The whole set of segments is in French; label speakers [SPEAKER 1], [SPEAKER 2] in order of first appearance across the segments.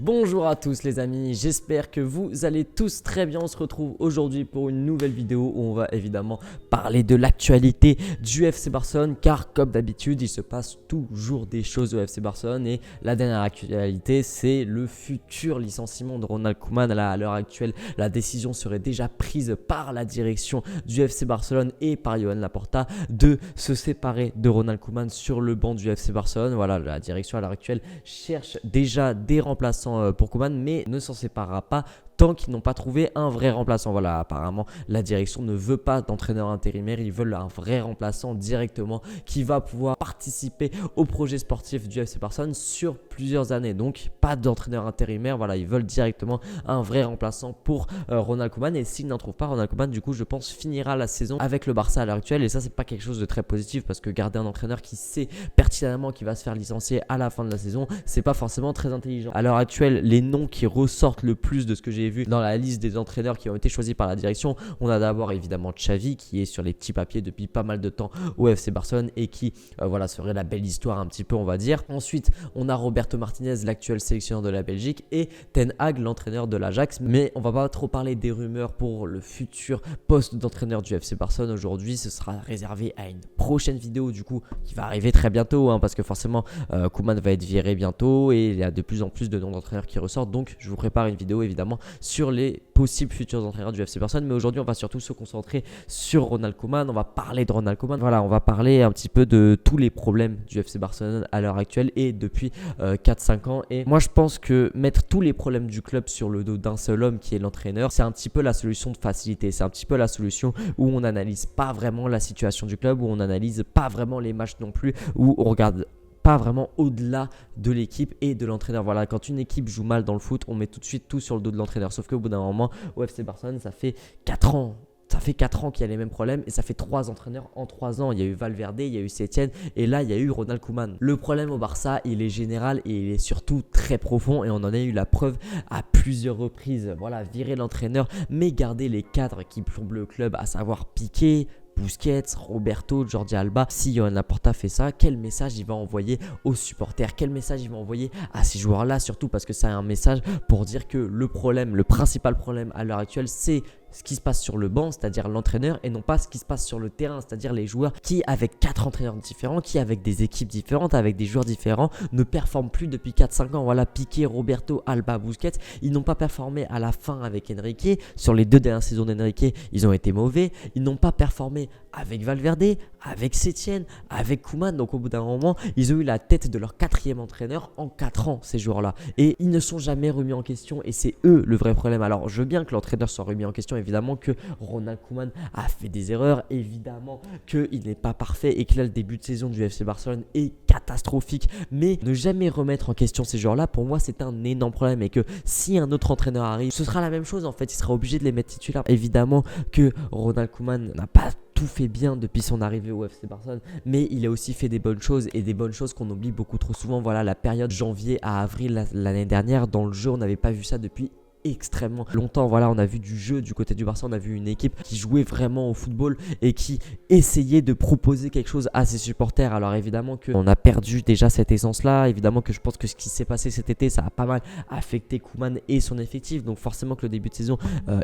[SPEAKER 1] Bonjour à tous les amis, j'espère que vous allez tous très bien. On se retrouve aujourd'hui pour une nouvelle vidéo où on va évidemment parler de l'actualité du FC Barcelone, car comme d'habitude il se passe toujours des choses au FC Barcelone et la dernière actualité c'est le futur licenciement de Ronald Koeman. À l'heure actuelle la décision serait déjà prise par la direction du FC Barcelone et par Joan Laporta de se séparer de Ronald Koeman sur le banc du FC Barcelone. Voilà, la direction à l'heure actuelle cherche déjà des remplaçants pour Koeman, mais ne s'en séparera pas tant qu'ils n'ont pas trouvé un vrai remplaçant. Voilà, apparemment la direction ne veut pas d'entraîneur intérimaire, ils veulent un vrai remplaçant directement qui va pouvoir participer au projet sportif du FC Barcelone sur plusieurs années. Donc pas d'entraîneur intérimaire, voilà, ils veulent directement un vrai remplaçant pour Ronald Koeman, et s'ils n'en trouvent pas, Ronald Koeman du coup je pense finira la saison avec le Barça à l'heure actuelle, et ça c'est pas quelque chose de très positif parce que garder un entraîneur qui sait pertinemment qu'il va se faire licencier à la fin de la saison, c'est pas forcément très intelligent. À l'heure actuelle, les noms qui ressortent le plus de ce que j'ai vu dans la liste des entraîneurs qui ont été choisis par la direction, on a d'abord évidemment Xavi qui est sur les petits papiers depuis pas mal de temps au FC Barcelone et qui voilà serait la belle histoire un petit peu on va dire. Ensuite on a Roberto Martinez, l'actuel sélectionneur de la Belgique, et Ten Hag, l'entraîneur de l'Ajax, mais on va pas trop parler des rumeurs pour le futur poste d'entraîneur du FC Barcelone aujourd'hui. Ce sera réservé à une prochaine vidéo du coup qui va arriver très bientôt parce que forcément Koeman va être viré bientôt et il y a de plus en plus de noms d'entraîneurs qui ressortent, donc je vous prépare une vidéo évidemment sur les possibles futurs entraîneurs du FC Barcelone. Mais aujourd'hui on va surtout se concentrer sur Ronald Koeman. On va parler de Ronald Koeman, voilà, on va parler un petit peu de tous les problèmes du FC Barcelone à l'heure actuelle et depuis 4-5 ans. Et moi je pense que mettre tous les problèmes du club sur le dos d'un seul homme qui est l'entraîneur, c'est un petit peu la solution de facilité, c'est un petit peu la solution où on n'analyse pas vraiment la situation du club, où on n'analyse pas vraiment les matchs non plus, où on regarde pas vraiment au-delà de l'équipe et de l'entraîneur. Voilà, quand une équipe joue mal dans le foot, on met tout de suite tout sur le dos de l'entraîneur. Sauf qu'au bout d'un moment, au FC Barcelone, ça fait 4 ans. Ça fait 4 ans qu'il y a les mêmes problèmes et ça fait 3 entraîneurs en 3 ans. Il y a eu Valverde, il y a eu Setien et là il y a eu Ronald Koeman. Le problème au Barça, il est général et il est surtout très profond et on en a eu la preuve à plusieurs reprises. Voilà, virer l'entraîneur mais garder les cadres qui plombent le club, à savoir Piqué, Busquets, Roberto, Jordi Alba. Si Joan Laporta fait ça, quel message il va envoyer aux supporters? Quel message il va envoyer à ces joueurs-là? Surtout parce que c'est un message pour dire que le problème, le principal problème à l'heure actuelle, c'est ce qui se passe sur le banc, c'est-à-dire l'entraîneur, et non pas ce qui se passe sur le terrain, c'est-à-dire les joueurs qui, avec 4 entraîneurs différents, qui avec des équipes différentes, avec des joueurs différents, ne performent plus depuis 4-5 ans. Voilà, Piqué, Roberto, Alba, Busquets, ils n'ont pas performé à la fin avec Enrique. Sur les 2 dernières saisons d'Enrique, ils ont été mauvais. Ils n'ont pas performé avec Valverde, avec Setien, avec Koeman. Donc au bout d'un moment, ils ont eu la tête de leur 4e entraîneur en 4 ans, ces joueurs-là. Et ils ne sont jamais remis en question et c'est eux le vrai problème. Alors je veux bien que l'entraîneur soit remis en question, évidemment que Ronald Koeman a fait des erreurs, évidemment qu'il n'est pas parfait et que là le début de saison du FC Barcelone est catastrophique, mais ne jamais remettre en question ces joueurs-là, pour moi c'est un énorme problème, et que si un autre entraîneur arrive, ce sera la même chose en fait, il sera obligé de les mettre titulaires. Évidemment que Ronald Koeman n'a pas tout fait bien depuis son arrivée au FC Barcelone, mais il a aussi fait des bonnes choses, et des bonnes choses qu'on oublie beaucoup trop souvent. Voilà, la période janvier à avril l'année dernière, dans le jeu on n'avait pas vu ça depuis extrêmement longtemps. Voilà, on a vu du jeu du côté du Barça, on a vu une équipe qui jouait vraiment au football et qui essayait de proposer quelque chose à ses supporters. Alors évidemment qu'on a perdu déjà cette essence là, évidemment que je pense que ce qui s'est passé cet été, ça a pas mal affecté Koeman et son effectif, donc forcément que le début de saison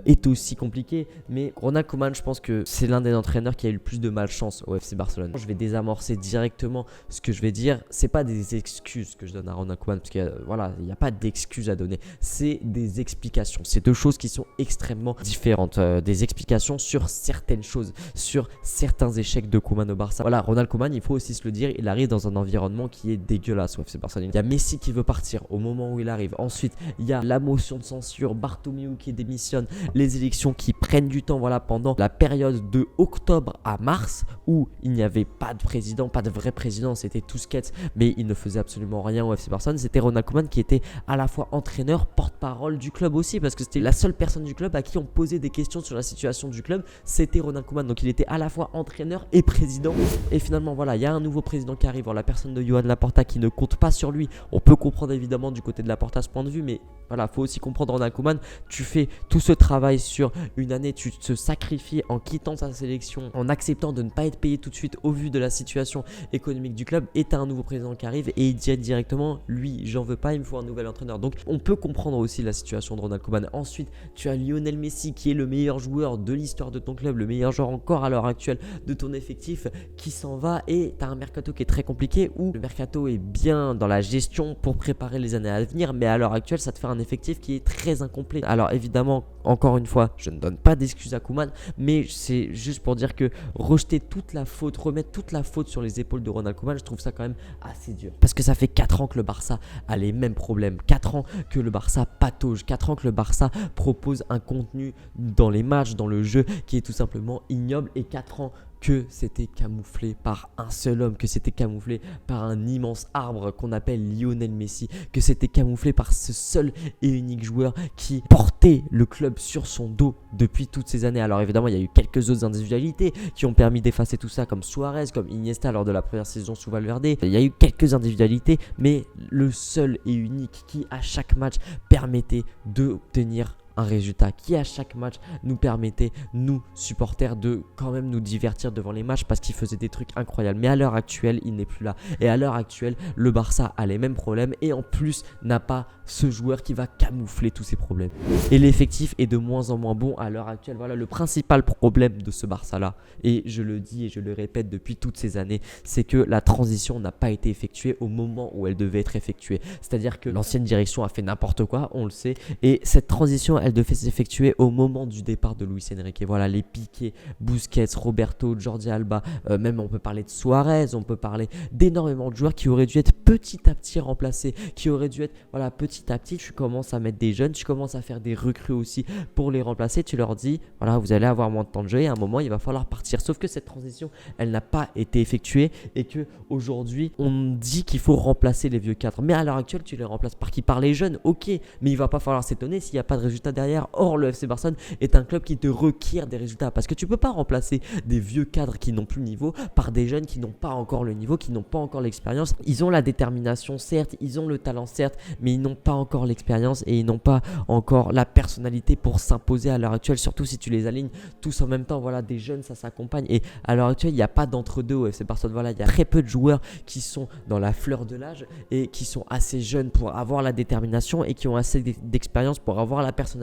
[SPEAKER 1] est aussi compliqué, mais Ronald Koeman, je pense que c'est l'un des entraîneurs qui a eu le plus de malchance au FC Barcelone. Je vais désamorcer directement ce que je vais dire, c'est pas des excuses que je donne à Ronald Koeman, parce que voilà, il n'y a pas d'excuses à donner, c'est des explications. C'est 2 choses qui sont extrêmement différentes. Des explications sur certaines choses, sur certains échecs de Koeman au Barça. Voilà, Ronald Koeman, il faut aussi se le dire, il arrive dans un environnement qui est dégueulasse au FC Barcelone. Il y a Messi qui veut partir au moment où il arrive. Ensuite, il y a la motion de censure, Bartomeu qui démissionne, les élections qui prennent du temps. Voilà, pendant la période de octobre à mars où il n'y avait pas de président, pas de vrai président, c'était Busquets, mais il ne faisait absolument rien au FC Barcelone. C'était Ronald Koeman qui était à la fois entraîneur, porte-parole du club aussi, parce que c'était la seule personne du club à qui on posait des questions sur la situation du club, c'était Ronald Koeman. Donc il était à la fois entraîneur et président. Et finalement voilà, il y a un nouveau président qui arrive, la personne de Joan Laporta qui ne compte pas sur lui. On peut comprendre évidemment du côté de Laporta ce point de vue, mais voilà, faut aussi comprendre Ronald Koeman, tu fais tout ce travail sur une année, tu te sacrifies en quittant ta sélection, en acceptant de ne pas être payé tout de suite au vu de la situation économique du club, et tu as un nouveau président qui arrive et il dit directement, lui, j'en veux pas, il me faut un nouvel entraîneur. Donc on peut comprendre aussi la situation de Ronald Koeman. Ensuite, tu as Lionel Messi qui est le meilleur joueur de l'histoire de ton club, le meilleur joueur encore à l'heure actuelle de ton effectif qui s'en va, et tu as un mercato qui est très compliqué où le mercato est bien dans la gestion pour préparer les années à venir, mais à l'heure actuelle ça te fait un effectif qui est très incomplet. Alors évidemment, encore une fois, je ne donne pas d'excuses à Koeman, mais c'est juste pour dire que rejeter toute la faute, remettre toute la faute sur les épaules de Ronald Koeman, je trouve ça quand même assez dur. Parce que ça fait 4 ans que le Barça a les mêmes problèmes, 4 ans que le Barça patauge, 4 ans que le Barça propose un contenu dans les matchs, dans le jeu qui est tout simplement ignoble, et 4 ans que c'était camouflé par un seul homme, que c'était camouflé par un immense arbre qu'on appelle Lionel Messi, que c'était camouflé par ce seul et unique joueur qui portait le club sur son dos depuis toutes ces années. Alors évidemment, il y a eu quelques autres individualités qui ont permis d'effacer tout ça, comme Suarez, comme Iniesta lors de la première saison sous Valverde. Il y a eu quelques individualités, mais le seul et unique qui à chaque match permettait d'obtenir un résultat, qui à chaque match nous permettait, nous supporters, de quand même nous divertir devant les matchs parce qu'il faisait des trucs incroyables. Mais à l'heure actuelle, il n'est plus là, et à l'heure actuelle, le Barça a les mêmes problèmes et en plus n'a pas ce joueur qui va camoufler tous ces problèmes. Et l'effectif est de moins en moins bon à l'heure actuelle. Voilà le principal problème de ce Barça là, et je le dis et je le répète depuis toutes ces années, c'est que la transition n'a pas été effectuée au moment où elle devait être effectuée. C'est-à-dire que l'ancienne direction a fait n'importe quoi, on le sait, et cette transition elle devait s'effectuer au moment du départ de Luis Enrique. Voilà, les Piqué, Busquets, Roberto, Jordi Alba, même on peut parler de Suarez, on peut parler d'énormément de joueurs qui auraient dû être petit à petit remplacés, qui auraient dû être, voilà, petit à petit, tu commences à mettre des jeunes, tu commences à faire des recrues aussi pour les remplacer, tu leur dis, voilà, vous allez avoir moins de temps de jeu et à un moment, il va falloir partir. Sauf que cette transition, elle n'a pas été effectuée et que aujourd'hui, on dit qu'il faut remplacer les vieux cadres. Mais à l'heure actuelle, tu les remplaces par qui? Par les jeunes, ok, mais il va pas falloir s'étonner s'il n'y a pas de résultats derrière. Or, le FC Barcelone est un club qui te requiert des résultats parce que tu peux pas remplacer des vieux cadres qui n'ont plus le niveau par des jeunes qui n'ont pas encore le niveau, qui n'ont pas encore l'expérience. Ils ont la détermination, certes, ils ont le talent, certes, mais ils n'ont pas encore l'expérience et ils n'ont pas encore la personnalité pour s'imposer à l'heure actuelle, surtout si tu les alignes tous en même temps. Voilà, des jeunes, ça s'accompagne, et à l'heure actuelle, il n'y a pas d'entre-deux au FC Barcelone. Voilà, il y a très peu de joueurs qui sont dans la fleur de l'âge et qui sont assez jeunes pour avoir la détermination et qui ont assez d'expérience pour avoir la personnalité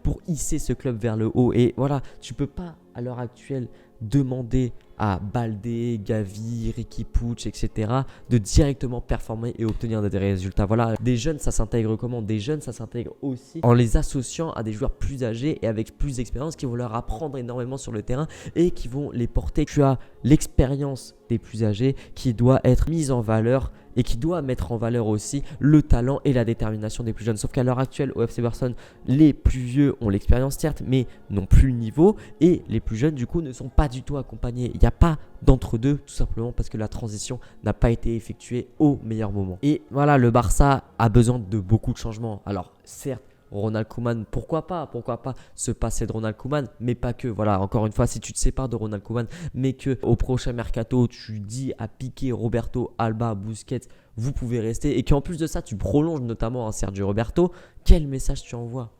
[SPEAKER 1] pour hisser ce club vers le haut. Et voilà, tu peux pas à l'heure actuelle demander à Baldé, Gavi, Riqui Puig, etc. de directement performer et obtenir des résultats. Voilà, des jeunes, ça s'intègre comment? Des jeunes, ça s'intègre aussi en les associant à des joueurs plus âgés et avec plus d'expérience qui vont leur apprendre énormément sur le terrain et qui vont les porter. Tu as l'expérience des plus âgés qui doit être mise en valeur et qui doit mettre en valeur aussi le talent et la détermination des plus jeunes. Sauf qu'à l'heure actuelle, au FC Barcelone, les plus vieux ont l'expérience, certes, mais n'ont plus le niveau, et les plus jeunes, du coup, ne sont pas du tout accompagnés. Il n'y a pas d'entre-deux, tout simplement parce que la transition n'a pas été effectuée au meilleur moment. Et voilà, le Barça a besoin de beaucoup de changements. Alors, certes, Ronald Koeman, pourquoi pas se passer de Ronald Koeman, mais pas que. Voilà, encore une fois, si tu te sépares de Ronald Koeman, mais que au prochain mercato, tu dis à Piqué, Roberto, Alba, Busquets, vous pouvez rester, et qu'en plus de ça, tu prolonges notamment un Sergio Roberto, quel message tu envoies?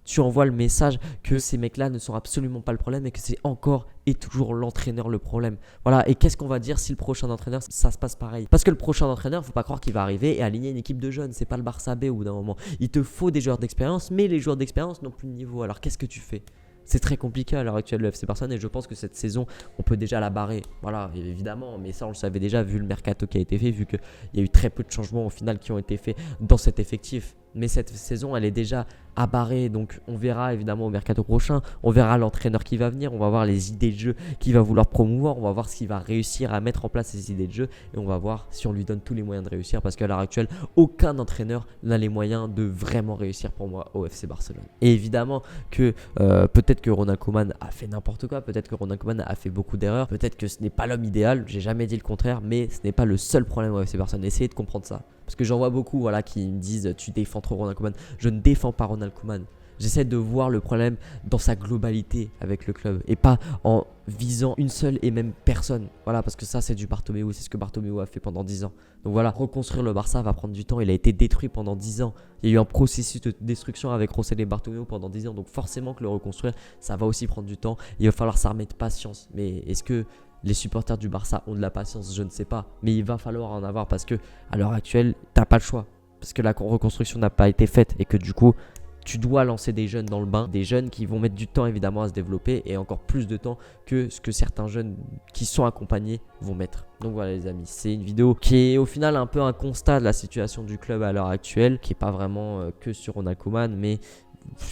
[SPEAKER 1] Tu envoies le message que ces mecs-là ne sont absolument pas le problème et que c'est encore et toujours l'entraîneur le problème. Voilà, et qu'est-ce qu'on va dire si le prochain entraîneur, ça se passe pareil? Parce que le prochain entraîneur, faut pas croire qu'il va arriver et aligner une équipe de jeunes. C'est pas le Barça B au bout d'un moment. Il te faut des joueurs d'expérience, mais les joueurs d'expérience n'ont plus de niveau. Alors qu'est-ce que tu fais? C'est très compliqué à l'heure actuelle le FC Barcelone, et je pense que cette saison, on peut déjà la barrer. Voilà, évidemment, mais ça on le savait déjà vu le mercato qui a été fait, vu qu'il y a eu très peu de changements au final qui ont été faits dans cet effectif. Mais cette saison, elle est déjà à barrer, donc on verra évidemment au mercato prochain, on verra l'entraîneur qui va venir, on va voir les idées de jeu qu'il va vouloir promouvoir, on va voir s'il va réussir à mettre en place ces idées de jeu, et on va voir si on lui donne tous les moyens de réussir, parce qu'à l'heure actuelle, aucun entraîneur n'a les moyens de vraiment réussir pour moi au FC Barcelone. Et évidemment que peut-être que Ronald Koeman a fait n'importe quoi, peut-être que Ronald Koeman a fait beaucoup d'erreurs, peut-être que ce n'est pas l'homme idéal, j'ai jamais dit le contraire, mais ce n'est pas le seul problème au FC Barcelone. Essayez de comprendre ça. Parce que j'en vois beaucoup, voilà, qui me disent tu défends trop Ronald Koeman. Je ne défends pas Ronald Koeman. J'essaie de voir le problème dans sa globalité avec le club et pas en visant une seule et même personne. Voilà, parce que ça, c'est du Bartomeu. C'est ce que Bartomeu a fait pendant 10 ans. Donc voilà, reconstruire le Barça va prendre du temps. Il a été détruit pendant 10 ans. Il y a eu un processus de destruction avec Rosell et Bartomeu pendant 10 ans. Donc forcément que le reconstruire, ça va aussi prendre du temps. Il va falloir s'armer de patience. Mais est-ce que les supporters du Barça ont de la patience? Je ne sais pas. Mais il va falloir en avoir parce que à l'heure actuelle, t'as pas le choix. Parce que la reconstruction n'a pas été faite et que du coup, tu dois lancer des jeunes dans le bain, des jeunes qui vont mettre du temps évidemment à se développer et encore plus de temps que ce que certains jeunes qui sont accompagnés vont mettre. Donc voilà les amis, c'est une vidéo qui est au final un peu un constat de la situation du club à l'heure actuelle, qui n'est pas vraiment que sur Ronald Koeman, mais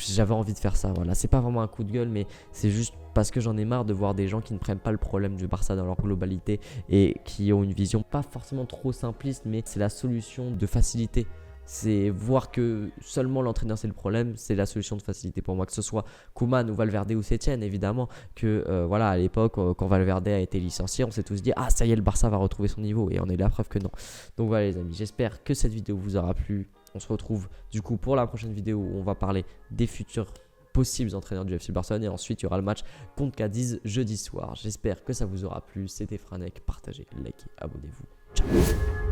[SPEAKER 1] j'avais envie de faire ça. Voilà, c'est pas vraiment un coup de gueule, mais c'est juste parce que j'en ai marre de voir des gens qui ne prennent pas le problème du Barça dans leur globalité et qui ont une vision pas forcément trop simpliste, mais c'est la solution de facilité. C'est voir que seulement l'entraîneur c'est le problème, c'est la solution de facilité pour moi, que ce soit Koeman ou Valverde ou Setien évidemment, que voilà à l'époque quand Valverde a été licencié, on s'est tous dit ah ça y est le Barça va retrouver son niveau et on est la preuve que non. Donc voilà les amis, j'espère que cette vidéo vous aura plu. On se retrouve du coup pour la prochaine vidéo où on va parler des futurs possibles entraîneurs du FC Barcelone et ensuite il y aura le match contre Cadiz jeudi soir. J'espère que ça vous aura plu, c'était Franek, partagez, likez, abonnez-vous. Ciao.